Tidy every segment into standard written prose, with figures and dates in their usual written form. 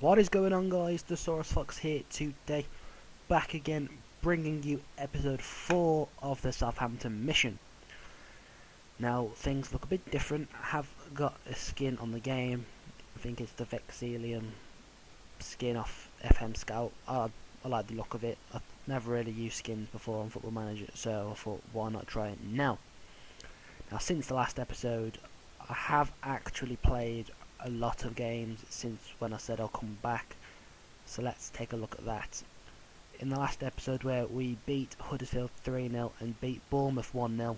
What is going on, guys? The Saurus Fox here today, back again, bringing you episode 4 of the Southampton Mission. Now, things look a bit different. I have got a skin on the game. I think it's the Vexillium skin off FM Scout. I like the look of it. I've never really used skins before on Football Manager, so I thought, why not try it now? Now, since the last episode, I have actually played a lot of games since when I said I'll come back, so let's take a look at that. In the last episode where we beat Huddersfield 3-0 and beat Bournemouth 1-0,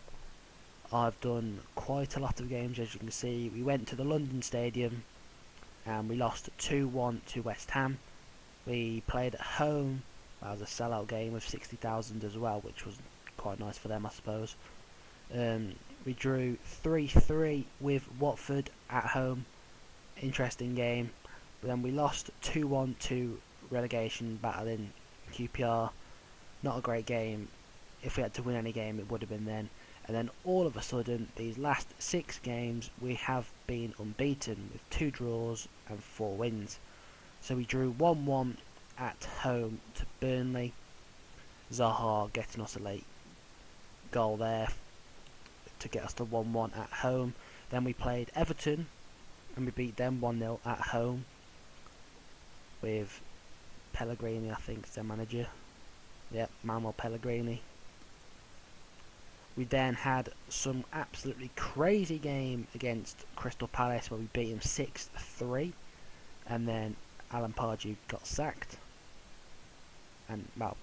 I've done quite a lot of games. As you can see, we went to the London Stadium and we lost 2-1 to West Ham. We played at home. That was a sellout game with 60,000 as well, which was quite nice for them, I suppose. We drew 3-3 with Watford at home. Interesting game. But then we lost 2-1 to relegation battling QPR. Not a great game. If we had to win any game, it would have been then. And then all of a sudden, these last 6 games, we have been unbeaten with 2 draws and 4 wins. So we drew 1-1 at home to Burnley. Zaha getting us a late goal there to get us to 1-1 at home. Then we played Everton and we beat them 1-0 at home with Pellegrini, I think is their manager. Yep, Manuel Pellegrini. We then had some absolutely crazy game against Crystal Palace where we beat him 6-3, and then Alan Pardew got sacked. And well,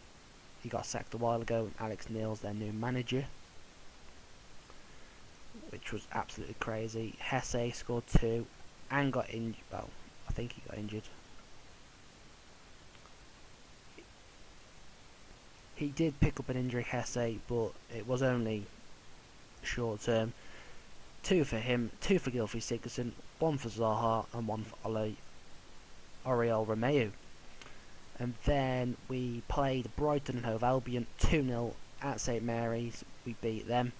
he got sacked a while ago, and Alex Neil's their new manager, which was absolutely crazy. Hesse scored 2 and got injured. Well, I think he got injured. He did pick up an injury, Hesse, but it was only short term. 2 for him, 2 for Gylfi Sigurdsson, 1 for Zaha, and 1 for Oriol Romeu. And then we played Brighton and Hove Albion 2-0 at St Mary's. We beat them.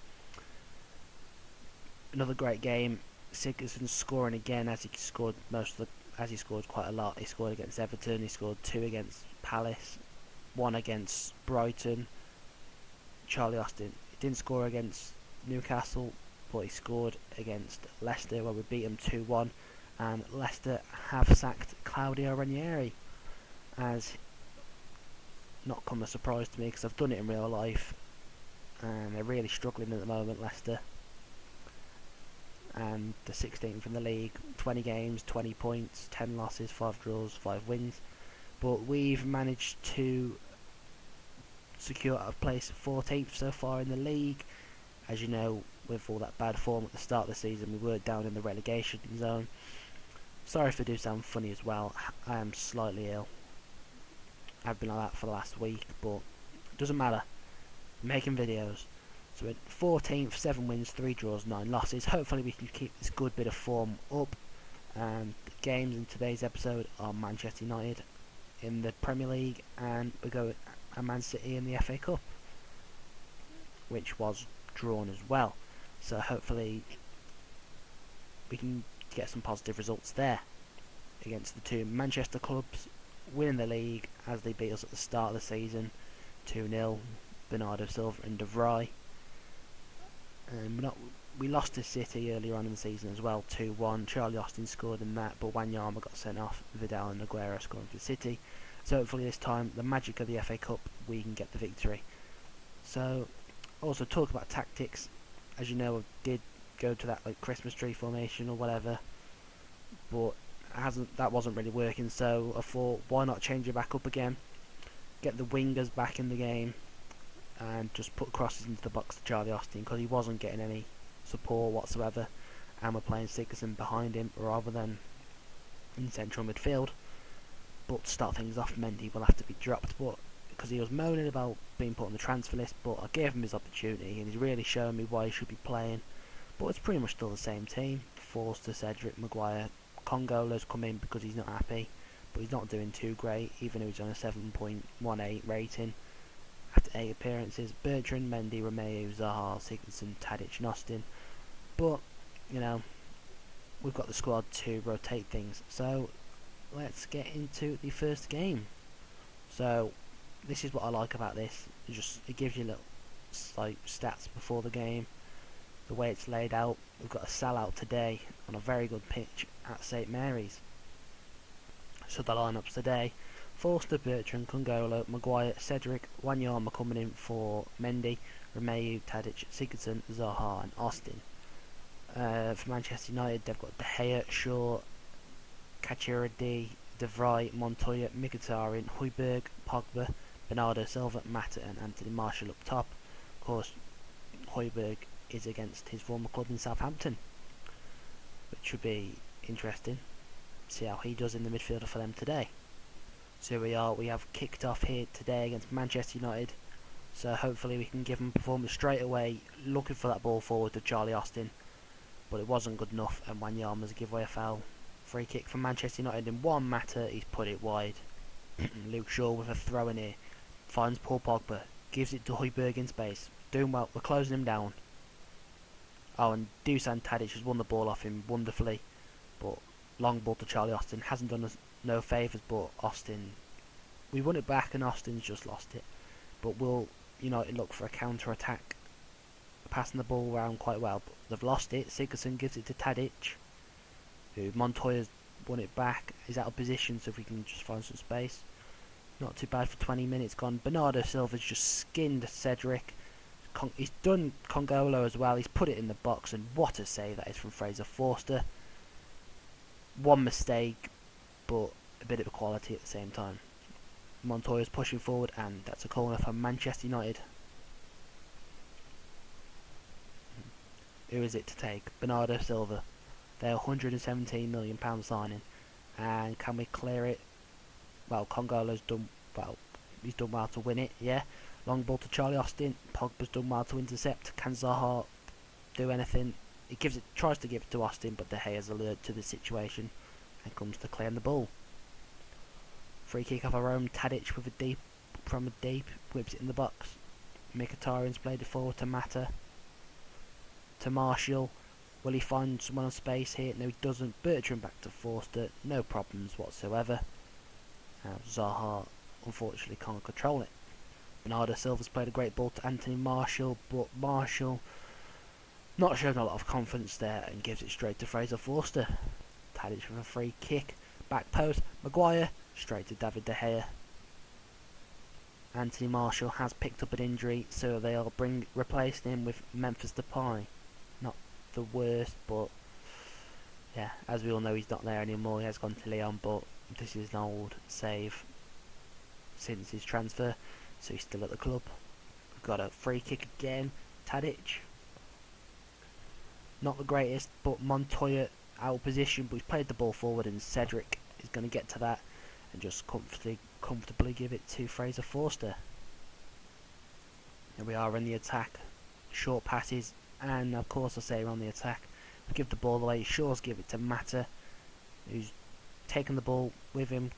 Another great game. Sigurdsson scoring again, as he scored quite a lot. He scored against Everton. He scored 2 against Palace, 1 against Brighton. Charlie Austin, he didn't score against Newcastle, but he scored against Leicester where we beat him 2-1. And Leicester have sacked Claudio Ranieri, as not come as a surprise to me because I've done it in real life, and they're really struggling at the moment, Leicester. And the 16th in the league, 20 games, 20 points, 10 losses, 5 draws, 5 wins. But we've managed to secure a place 14th so far in the league. As you know, with all that bad form at the start of the season, we were down in the relegation zone. Sorry if I do sound funny as well, I am slightly ill. I've been like that for the last week, but it doesn't matter. I'm making videos. So at 14th, 7 wins, 3 draws, 9 losses. Hopefully we can keep this good bit of form up. And the games in today's episode are Manchester United in the Premier League, and we go at Man City in the FA Cup, which was drawn as well. So hopefully we can get some positive results there against the 2 Manchester clubs, winning the league as they beat us at the start of the season 2-0, Bernardo Silva and De Vrij. We lost to City earlier on in the season as well, 2-1. Charlie Austin scored in that, but Wanyama got sent off. Vidal and Aguero scoring for City. So hopefully this time, the magic of the FA Cup, we can get the victory. So, also talk about tactics. As you know, I did go to that like Christmas tree formation or whatever, but that wasn't really working. So I thought, why not change it back up again? Get the wingers back in the game, and just put crosses into the box to Charlie Austin, because he wasn't getting any support whatsoever, and we're playing Sigurdsson behind him rather than in central midfield. But to start things off, Mendy will have to be dropped, but because he was moaning about being put on the transfer list, but I gave him his opportunity and he's really shown me why he should be playing. But it's pretty much still the same team. Forster, Cedric, Maguire. Congolo's come in because he's not happy, but he's not doing too great, even though he's on a 7.18 rating after 8 appearances. Bertrand, Mendy, Romeu, Zaha, Sigurdsson, Tadic and Austin. But, you know, we've got the squad to rotate things. So let's get into the first game. So this is what I like about this. It gives you little like stats before the game. The way it's laid out, we've got a sellout today on a very good pitch at St Mary's. So the lineups today: Forster, Bertrand, Congolo, Maguire, Cedric, Wanyama coming in for Mendy, Romeu, Tadic, Sigurdsson, Zaha and Austin. For Manchester United, they've got De Gea, Shaw, Kachiradi, De Vrij, Montoya, Mkhitaryan, Højbjerg, Pogba, Bernardo Silva, Mata and Anthony Martial up top. Of course, Højbjerg is against his former club in Southampton, which should be interesting. See how he does in the midfielder for them today. So we have kicked off here today against Manchester United. So hopefully we can give them a performance straight away, looking for that ball forward to Charlie Austin. But it wasn't good enough, and Wanyama's giveaway a foul. Free kick from Manchester United in one matter, he's put it wide. Luke Shaw with a throw in here, finds Paul Pogba, gives it to Højbjerg in space. Doing well, we're closing him down. Oh, and Dusan Tadic has won the ball off him wonderfully, but long ball to Charlie Austin hasn't done us no favours. But Austin, we won it back and Austin's just lost it. But we'll United look for a counter attack, passing the ball around quite well, but they've lost it. Sigurdsson gives it to Tadic, who Montoya's won it back. He's out of position, so if we can just find some space. Not too bad for 20 minutes gone. Bernardo Silva's just skinned Cedric. He's done Congolo as well. He's put it in the box, and what a save that is from Fraser Forster. One mistake, but a bit of quality at the same time. Montoya's pushing forward, and that's a corner for Manchester United. Who is it to take? Bernardo Silva. They're £117 million signing, and can we clear it? Well, Congolo's done well. He's done well to win it. Yeah. Long ball to Charlie Austin. Pogba's done well to intercept. Can Zaha do anything? He tries to give it to Austin, but De Gea's alert to the situation and comes to claim the ball. Free kick off our own. Tadic with from a deep, whips it in the box. Mkhitaryan's played it forward to Mata. To Martial. Will he find someone on space here? No, he doesn't. Bertrand back to Forster. No problems whatsoever. Zaha unfortunately can't control it. Bernardo Silva's played a great ball to Anthony Martial, but Martial not showing a lot of confidence there and gives it straight to Fraser Forster. Tadic with a free kick. Back post. Maguire straight to David De Gea. Anthony Martial has picked up an injury, so they'll replace him with Memphis Depay. Not the worst, but yeah, as we all know, he's not there anymore. He has gone to Lyon, but this is an old save since his transfer, so he's still at the club. We've got a free kick again. Tadic. Not the greatest, but Montoya out of position, but he's played the ball forward, and Cedric is going to get to that and just comfortably give it to Fraser Forster. Here we are in the attack. Short passes, and of course I say we're on the attack. We give the ball away. Shaw's give it to Mata, who's taken the ball with him.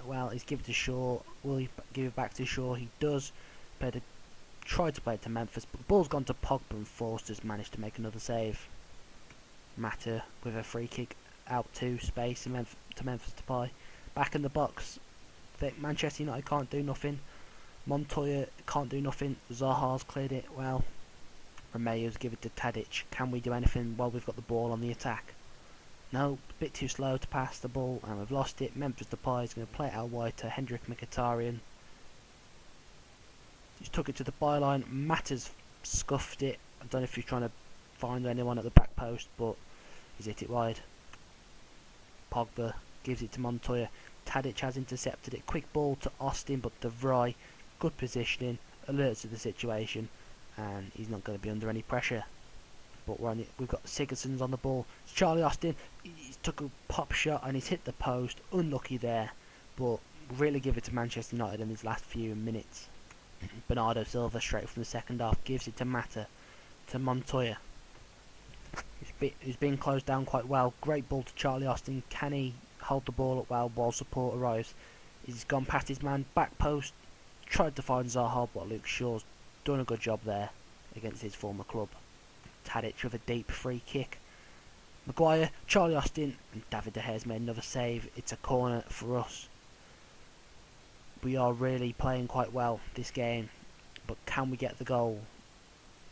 Well, he's given it to Shaw. Will he give it back to Shaw? He does. Tried to play it to Memphis, but the ball's gone to Pogba, and Forster's managed to make another save. Mata with a free kick out to space to Memphis Depay. Back in the box. Manchester United can't do nothing. Montoya can't do nothing. Zaha's cleared it well. Romeu's give it to Tadic. Can we do anything while we've got the ball on the attack? No, a bit too slow to pass the ball, and we've lost it. Memphis Depay is going to play it out wide to Hendrik Mkhitaryan. He's took it to the byline. Mata's scuffed it. I don't know if he's trying to find anyone at the back post, but he's hit it wide. Pogba gives it to Montoya. Tadic has intercepted it. Quick ball to Austin, but De Vrij, good positioning, alerts to the situation, and he's not going to be under any pressure. But we've got Sigurdsson's on the ball. It's Charlie Austin. He's took a pop shot and he's hit the post. Unlucky there, but really give it to Manchester United in his last few minutes. Bernardo Silva straight from the second half gives it to Mata, to Montoya. He's being closed down quite well. Great ball to Charlie Austin. Can he hold the ball up well while support arrives? He's gone past his man. Back post. Tried to find Zaha, but Luke Shaw's done a good job there against his former club. Tadic with a deep free kick. Maguire, Charlie Austin, and David De Gea's made another save. It's a corner for us. We are really playing quite well this game, but can we get the goal?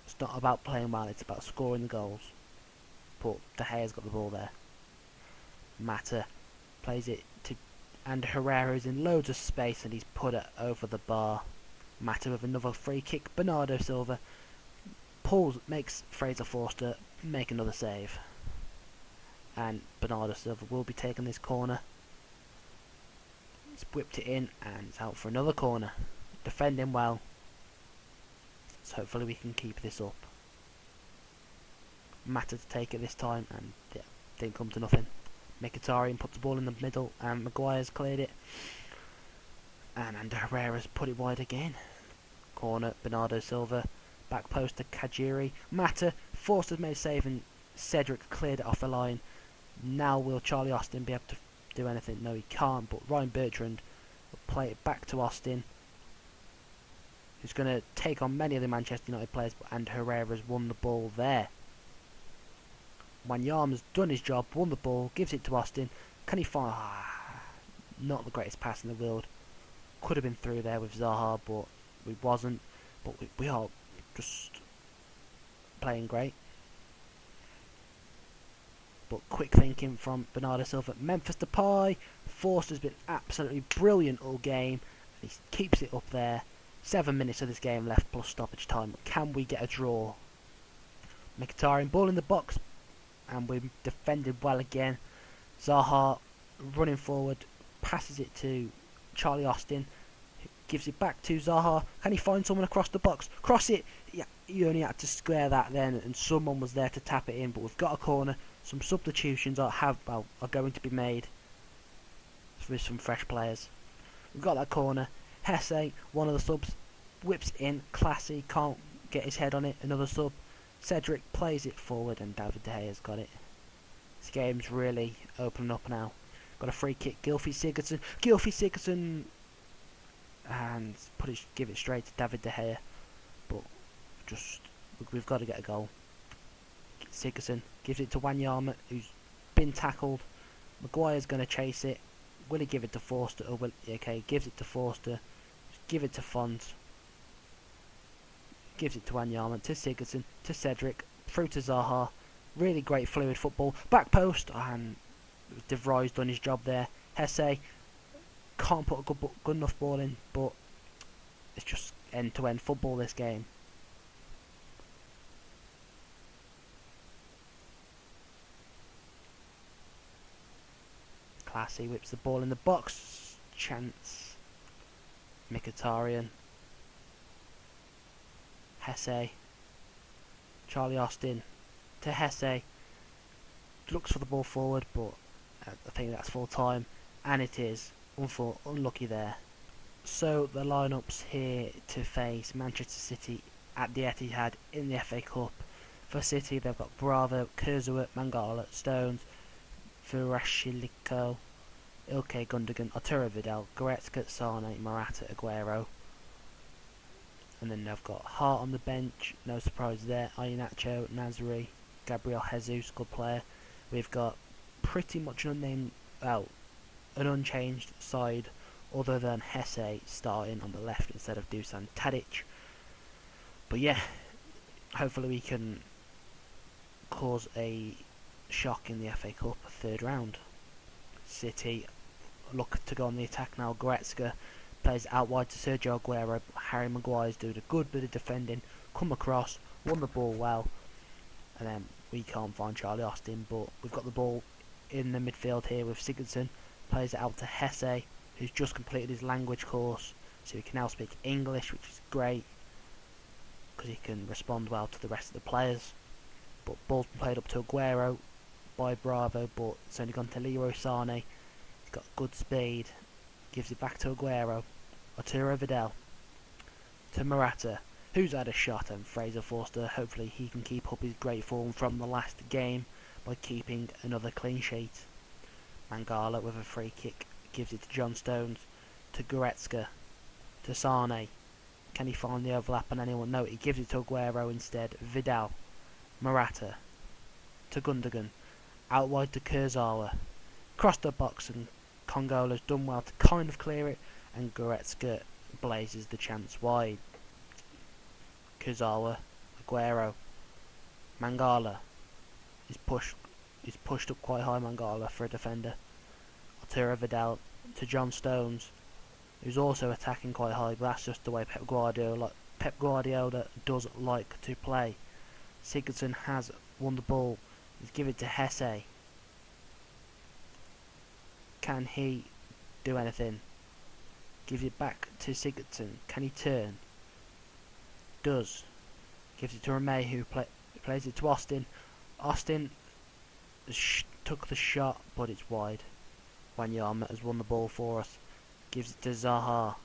It's not about playing well, it's about scoring the goals. But De Gea's got the ball there. Mata plays it to, and Herrera's in loads of space and he's put it over the bar. Mata with another free kick. Bernardo Silva makes Fraser Forster make another save. And Bernardo Silva will be taking this corner. He's whipped it in and it's out for another corner. Defending well. So hopefully we can keep this up. Mata to take it this time and yeah, didn't come to nothing. Mkhitaryan puts the ball in the middle and Maguire's cleared it. And Herrera's put it wide again. Corner, Bernardo Silva. Back post to Kajiri. Mata, Forster's made a save and Cedric cleared it off the line. Now will Charlie Austin be able to do anything? No, he can't, but Ryan Bertrand will play it back to Austin, who's going to take on many of the Manchester United players, and Herrera's won the ball there. Wanyama's done his job, won the ball, gives it to Austin. Can he find... not the greatest pass in the world. Could have been through there with Zaha, but we wasn't. But we are just playing great. But quick thinking from Bernardo Silva. Memphis Depay. Forster's been absolutely brilliant all game. He keeps it up there. 7 minutes of this game left plus stoppage time. Can we get a draw? Mkhitaryan, ball in the box. And we've defended well again. Zaha running forward. Passes it to Charlie Austin. Gives it back to Zaha. Can he find someone across the box? Cross it. Yeah, you only had to square that then, and someone was there to tap it in. But we've got a corner. Some substitutions are going to be made with some fresh players. We've got that corner. Hesse, one of the subs, whips in. Classy, can't get his head on it. Another sub. Cedric plays it forward, and David De Gea's got it. This game's really opening up now. Got a free kick. Gylfi Sigurdsson, and give it straight to David De Gea. But we've got to get a goal. Sigurdsson gives it to Wanyama, who's been tackled. Maguire's going to chase it. Will he give it to Forster? Or gives it to Forster. Give it to Font. Gives it to Wanyama, to Sigurdsson, to Cedric, through to Zaha. Really great fluid football. Back post, and De Vrij's done his job there. Hesse can't put a good enough ball in, but it's just end-to-end football this game. Classy whips the ball in the box. Chance. Mkhitaryan. Hesse. Charlie Austin to Hesse. Looks for the ball forward, but I think that's full time, and it is. Unlucky there. So the lineups here to face Manchester City at the Etihad in the FA Cup. For City, they've got Bravo, Kurzawa, Mangala, Stones, Virashiliko, Ilkay Gundogan, Arturo Vidal, Goretzka, Sane, Morata, Aguero. And then they've got Hart on the bench, no surprise there. Iheanacho, Nasri, Gabriel Jesus, good player. We've got pretty much an unchanged side, other than Hesse starting on the left instead of Dusan Tadic. But yeah, hopefully we can cause a shock in the FA Cup third round. City look to go on the attack now. Goretzka plays out wide to Sergio Aguero. Harry Maguire's doing a good bit of defending. Come across, won the ball well, and then we can't find Charlie Austin. But we've got the ball in the midfield here with Sigurdsson. Plays it out to Hesse, who's just completed his language course, so he can now speak English, which is great because he can respond well to the rest of the players. But ball's played up to Aguero by Bravo, but it's only gone to Leroy Sane. He's got good speed. Gives it back to Aguero. Arturo Vidal to Morata, who's had a shot, and Fraser Forster. Hopefully he can keep up his great form from the last game by keeping another clean sheet. Mangala with a free kick gives it to John Stones, to Goretzka, to Sane. Can he find the overlap on anyone? No, he gives it to Aguero instead. Vidal, Morata, to Gundogan, out wide to Kurzawa. Crossed the box and Congola's done well to kind of clear it, and Goretzka blazes the chance wide. Kurzawa, Aguero, Mangala is pushed up quite high. Mangala for a defender. Arturo Vidal to John Stones, who's also attacking quite high, but that's just the way Pep Guardiola does like to play. Sigurdsson has won the ball. He's given it to Hesse. Can he do anything? Gives it back to Sigurdsson. Can he turn? Does. Gives it to Ramey, who plays it to Austin. Austin took the shot, but it's wide. Wanyama has won the ball for us. Gives it to Zaha.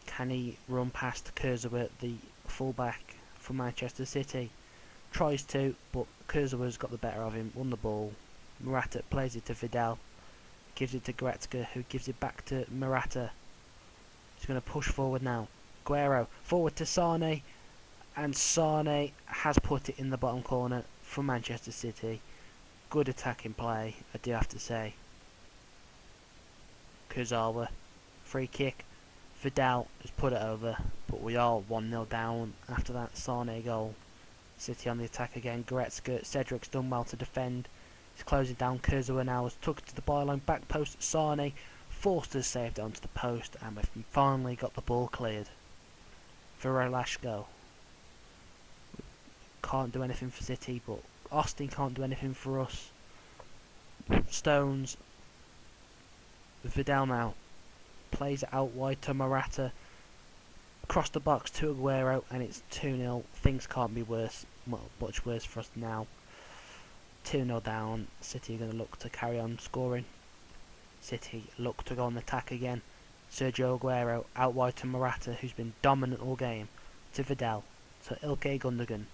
Can he run past Kurzawa, the fullback for Manchester City? Tries to, but Kurzawa's got the better of him. Won the ball. Morata plays it to Vidal. Gives it to Goretzka, who gives it back to Morata. He's going to push forward now. Aguero forward to Sane, and Sane has put it in the bottom corner for Manchester City. Good attacking play, I do have to say. Kurzawa, free kick. Vidal has put it over, but we are 1-0 down after that Sane goal. City on the attack again. Goretzka, Cedric's done well to defend. He's closing down. Kurzawa now has took it to the byline, back post. Sane Forster's saved it onto the post, and we've finally got the ball cleared. Verelashko can't do anything for City, but Austin can't do anything for us. Stones, Vidal now plays it out wide to Morata. Across the box to Aguero, and it's 2-0. Things can't be worse, much worse for us now. 2-0 down. City are going to look to carry on scoring. City look to go on the attack again. Sergio Aguero out wide to Morata, who's been dominant all game. To Vidal, to Ilkay Gundogan. Going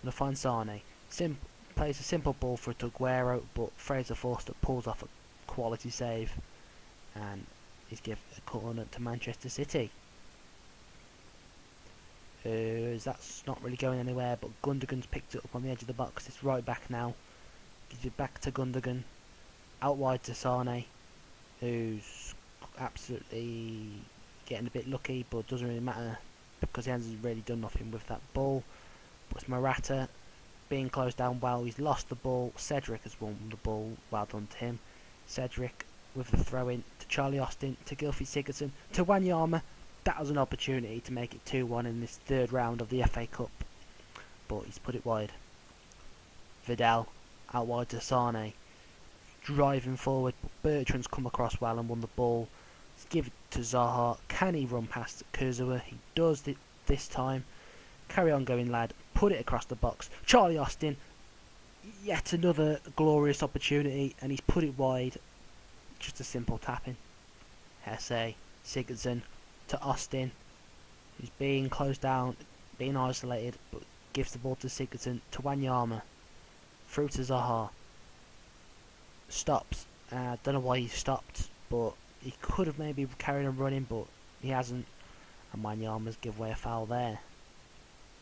to find Sane. Plays a simple ball for to Aguero, but Fraser Forster pulls off a quality save, and he's given a corner to Manchester City. That's not really going anywhere, but Gundogan's picked it up on the edge of the box. It's right back now. Gives it back to Gundogan. Out wide to Sane, who's absolutely getting a bit lucky, but doesn't really matter because he hasn't really done nothing with that ball. But it's Morata being closed down well. He's lost the ball. Cedric has won the ball. Well done to him. Cedric with the throw in to Charlie Austin, to Gylfi Sigurdsson, to Wanyama. That was an opportunity to make it 2-1 in this third round of the FA Cup, but he's put it wide. Vidal out wide to Sane, driving forward, but Bertrand's come across well and won the ball. Let's give it to Zaha. Can he run past Kurzawa? He does this time. Carry on going, lad. Put it across the box. Charlie Austin, yet another glorious opportunity, and he's put it wide. Just a simple tapping. Hesse, Sigurdsson to Austin, who's being closed down, being isolated, but gives the ball to Sigurdsson, to Wanyama, through to Zaha. Stops. Don't know why he stopped, but he could have maybe carried on running, but he hasn't. And Wanyama's give away a foul there.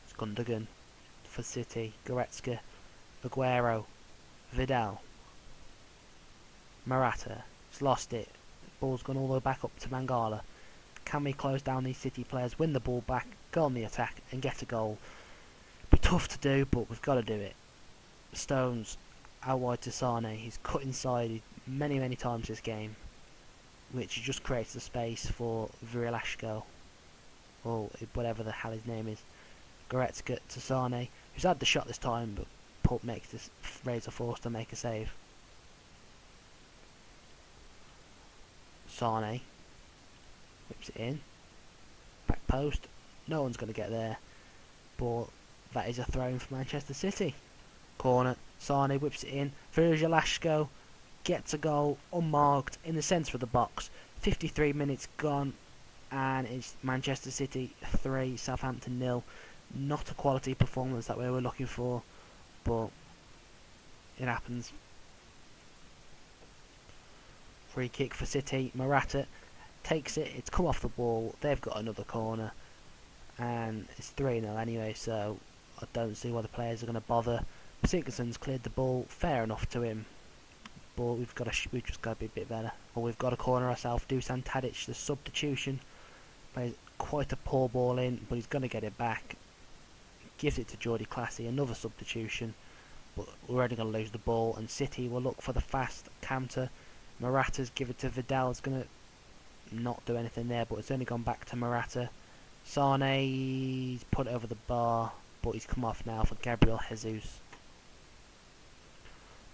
It's Gundogan for City. Goretzka, Aguero, Vidal, Morata. He's lost it. Ball's gone all the way back up to Mangala. Can we close down these City players, win the ball back, go on the attack and get a goal? Be tough to do, but we've got to do it. Stones out wide to Sane. He's cut inside many times this game, which just creates the space for Verelashko, or whatever the hell his name is. Goretzka to Sane, who's had the shot this time, but Pulp makes this Fraser Forster make a save. Sane whips it in, back post. No one's going to get there, but that is a throw in for Manchester City. Corner. Sane whips it in. Verelashko gets a goal unmarked in the centre of the box. 53 minutes gone, and it's Manchester City 3, Southampton 0. Not a quality performance that we were looking for, but it happens. Free kick for City. Morata takes it. It's come off the ball. They've got another corner, and it's 3-0 anyway, so I don't see why the players are going to bother. Sigurdsson's cleared the ball fair enough to him, but we've just got to be a bit better. Or we've got to corner ourselves. Dusan Tadic, the substitution, plays quite a poor ball in, but he's going to get it back. Gives it to Jordi Classy, another substitution, but we're only going to lose the ball, and City will look for the fast counter. Morata's give it to Vidal. It's going to not do anything there, but it's only gone back to Morata. Sane's put it over the bar, but he's come off now for Gabriel Jesus.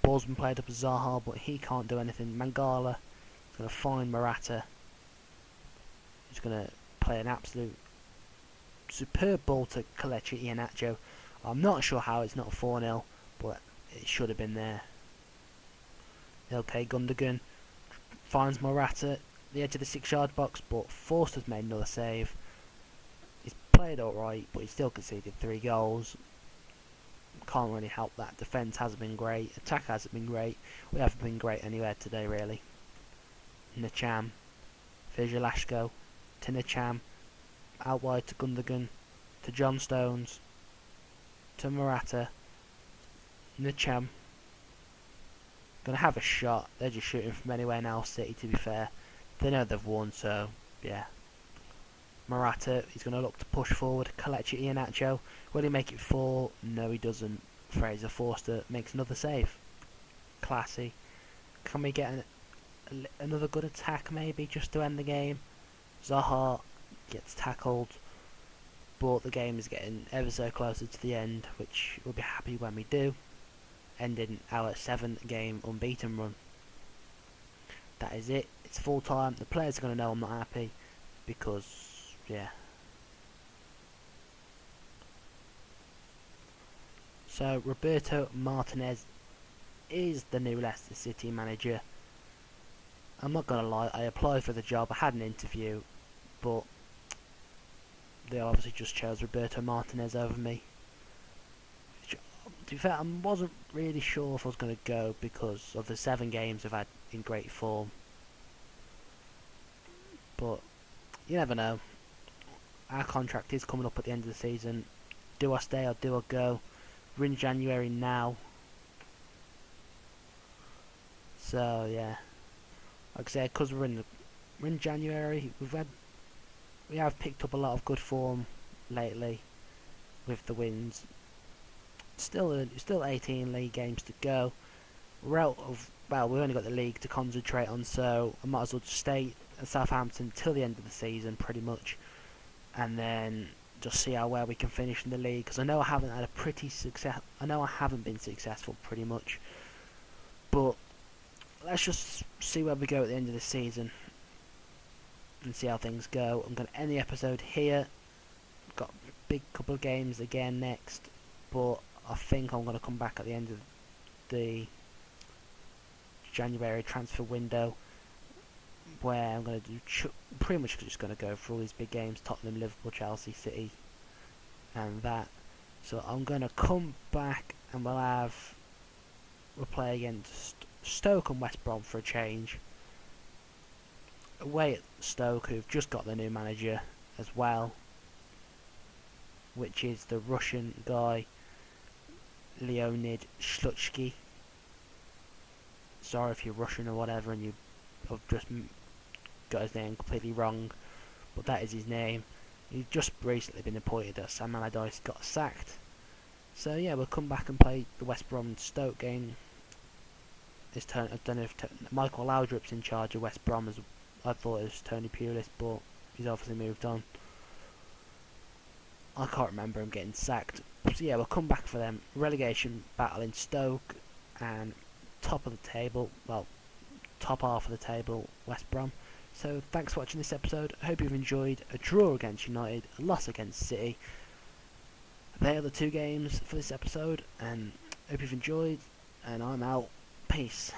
Ball's been played up as Zaha, but he can't do anything. Mangala is going to find Morata. He's going to play an absolute superb ball to Kelechi Iheanacho. I'm not sure how it's not 4-0, but it should have been there. Okay, Gundogan finds Morata, the edge of the 6-yard box, but Forster's made another save. He's played alright, but he's still conceded 3 goals. Can't really help that. Defence hasn't been great. Attack hasn't been great. We haven't been great anywhere today, really. Nacham. Vizhelashko. To Nacham. Out wide to Gundogan. To John Stones. To Morata. Nacham. Gonna have a shot. They're just shooting from anywhere now, City, to be fair. They know they've won, so, yeah. Morata, he's going to look to push forward. Kelechi Iheanacho, will he make it 4? No, he doesn't. Fraser Forster makes another save. Classy. Can we get another good attack, maybe, just to end the game? Zaha gets tackled, but the game is getting ever so closer to the end, which we'll be happy when we do. Ending our 7-game unbeaten run. That is it. It's full time. The players are going to know I'm not happy, because... yeah. So Roberto Martinez is the new Leicester City manager. I'm not gonna lie, I applied for the job, I had an interview, but they obviously just chose Roberto Martinez over me. To be fair, I wasn't really sure if I was gonna go because of the 7 games I've had in great form. But you never know. Our contract is coming up at the end of the season. Do I stay or do I go? We're in January now. So yeah, like I said, because we're in January, we have picked up a lot of good form lately with the wins. Still 18 league games to go. We're out of, well, we've only got the league to concentrate on, so I might as well just stay at Southampton till the end of the season, pretty much. And then just see how well we can finish in the league, because I know I haven't had a pretty success. I know I haven't been successful pretty much, but let's just see where we go at the end of the season and see how things go. I'm going to end the episode here. Got a big couple of games again next, but I think I'm going to come back at the end of the January transfer window, where I'm going to do pretty much just going to go through all these big games: Tottenham, Liverpool, Chelsea, City, and that. So I'm going to come back and we'll play against Stoke and West Brom for a change. Away at Stoke, who've just got their new manager as well, which is the Russian guy Leonid Slutsky. Sorry if you're Russian or whatever and you have just got his name completely wrong, but that is his name. He's just recently been appointed as Sam Allardyce got sacked. So yeah, we'll come back and play the West Brom Stoke game. I don't know if Michael Laudrup's in charge of West Brom, as I thought it was Tony Pulis, but he's obviously moved on. I can't remember him getting sacked. So yeah, we'll come back for them. Relegation battle in Stoke, and top of the table, well, top half of the table, West Brom. So thanks for watching this episode. I hope you've enjoyed. A draw against United, a loss against City. They are the 2 games for this episode, and hope you've enjoyed, and I'm out. Peace.